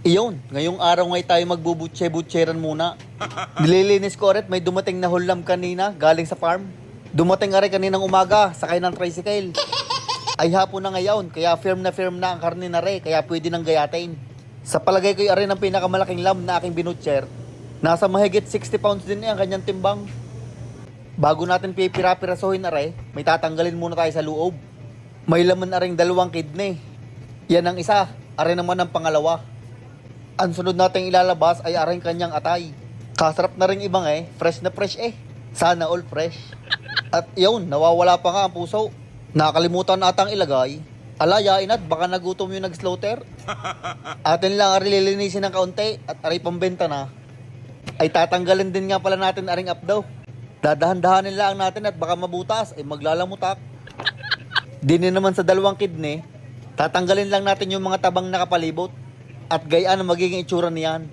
Iyon, ngayong araw ngay tayo magbubutse-butseran muna. Nililinis ko ulit, may dumating na hulam kanina galing sa farm. Dumating nga rin kaninang umaga, sakay ng tricycle. Ay hapon na ngayon, kaya firm na ang karne na rin, kaya pwede nang gayatin. Sa palagay ko yung ang pinakamalaking lamb na aking binutser. Nasa mahigit 60 pounds din ang kanyang timbang. Bago natin pipira-pirasohin na rin, may tatanggalin muna tayo sa loob. May laman na rin 2 kidney. Yan ang isa, are naman ang pangalawa. Ang sunod nating ilalabas ay aring kanyang atay. Kasarap na rin ibang fresh na fresh Sana all fresh. At yun, nawawala pa nga ang puso. Nakalimutan na atang ilagay. Alayain at baka nagutom yung nag-slaughter. Atin lang ari lilinisin ng kaunti at ari pambenta na. Ay tatanggalin din nga pala natin aring updaw. Dadahan-dahanin lang natin at baka mabutas ay maglalamutak. Dinin naman sa 2 kidney, tatanggalin lang natin yung mga tabang nakapalibot. At gayaan ang magiging itsura niyan.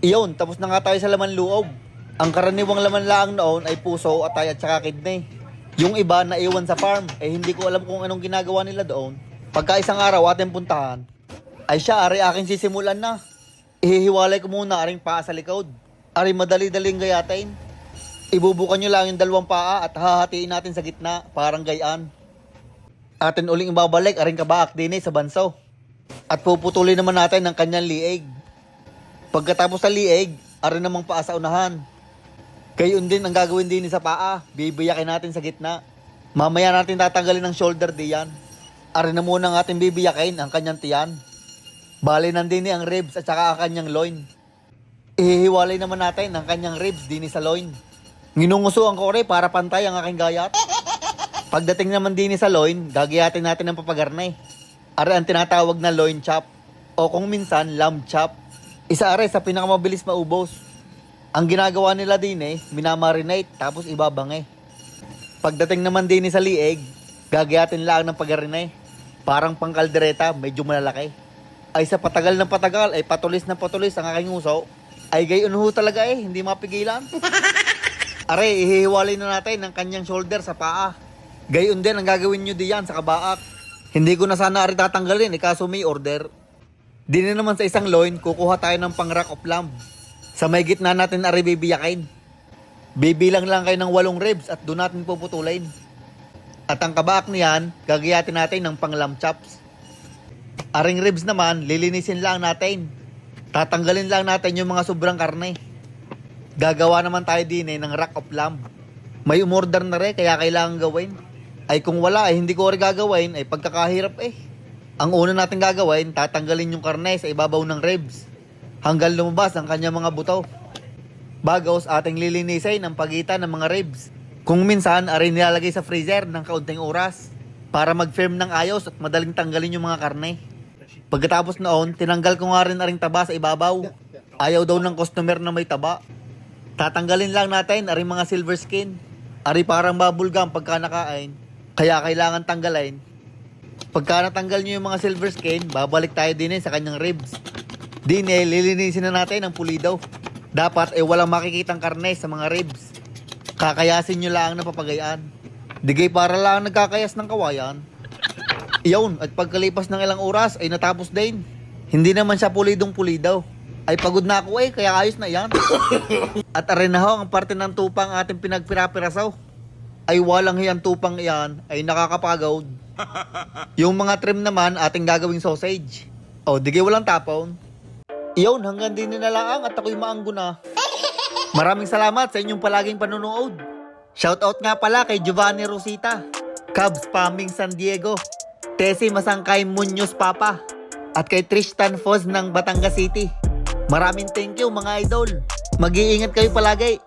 Iyon, tapos na nga tayo sa laman loob. Ang karaniwang laman laang noon ay puso, atay at saka kidney. Yung iba na iwan sa farm, hindi ko alam kung anong ginagawa nila doon. Pagka isang araw ating puntahan, ay siya ari aking sisimulan na. Ihihiwalay ko muna aring paa sa likod. Ari madali-daling gayatin. Ibubukan nyo lang yung 2 paa at hahatiin natin sa gitna, parang gayaan. Atin uling ibabalik aring kabaak din sa banso. At puputulin naman natin ang kanyang liig. Pagkatapos sa liig, ari namang paa sa unahan. Gayon din ang gagawin din sa paa, bibiyakin natin sa gitna. Mamaya natin tatanggalin ang shoulder diyan. Ari na muna ang ating bibiyakin ang kanyang tiyan. Bali nandini ang ribs at saka ang kanyang loin. Ihihiwalay naman natin ang kanyang ribs din sa loin. Nginungusuan ko rin para pantay ang aking gayat. Pagdating naman din sa loin, gagayatin natin ang papagarnay. Ari ang tinatawag na loin chop o kung minsan lamb chop. Isa ari sa pinakamabilis maubos. Ang ginagawa nila din minamarinate tapos ibabangay. Pagdating naman din sa lieg, gagayatin lang ng pagarinay. Parang pangkaldereta, medyo malalaki. Ay sa patagal ng patagal ay patulis na patulis ang aking uso. Ay gayon ho talaga hindi mapigilan. Ari, ihihiwalay na natin ang kanyang shoulder sa paa. Gayon din ang gagawin nyo diyan sa kabaak. Hindi ko na sana ari tatanggalin kaso may order. Di na naman sa isang loin, kukuha tayo ng pang rack of lamb. Sa may gitna natin ari bibiyakin. Bibilang lang kayo ng 8 ribs at doon natin puputulin. At ang kabaak niyan, gagayatin natin ng pang lamb chops. Aring ribs naman, lilinisin lang natin. Tatanggalin lang natin yung mga sobrang karne. Gagawa naman tayo din ng rack of lamb. May umorder na rin kaya kailangan gawin. Ay kung wala hindi ko rin gagawin ay pagkakahirap Ang una natin gagawin, tatanggalin yung karne sa ibabaw ng ribs hanggang lumabas ang kanyang mga buto. Bagos ating lilinisin ang pagitan ng mga ribs. Kung minsan, ari nilalagay sa freezer ng kaunting oras para mag-firm ng ayos at madaling tanggalin yung mga karne. Pagkatapos noon, tinanggal ko nga rin aring taba sa ibabaw. Ayaw daw ng customer na may taba. Tatanggalin lang natin aring mga silver skin. Ari parang bubble gum pagka nakain. Kaya kailangan tanggalin. Pagka natanggal nyo yung mga silver skin, babalik tayo din sa kanyang ribs. Din lilinisin na natin ang pulido. Dapat walang makikitang karne sa mga ribs. Kakayasin nyo lang na papagayaan. Digay para lang nagkakayas ng kawayan. Iyon, at pagkalipas ng ilang oras ay natapos din. Hindi naman siya pulidong pulido. Ay pagod na ako kaya ayos na yan. At arin na ho ang parte ng tupang ating pinagpirapirasaw. Ay walang hiyang tupang iyan ay nakakapagod. Yung mga trim naman ating gagawing sausage. Digay walang tapon. Iyon, hanggang din na lang at ako'y maanggo na. Maraming salamat sa inyong palaging panonood. Shoutout nga pala kay Giovanni Rosita, Cubs Spamming San Diego, Tessie Masangkay Muñoz Papa, at kay Tristan Foz ng Batangas City. Maraming thank you mga idol. Mag-iingat kayo palagi.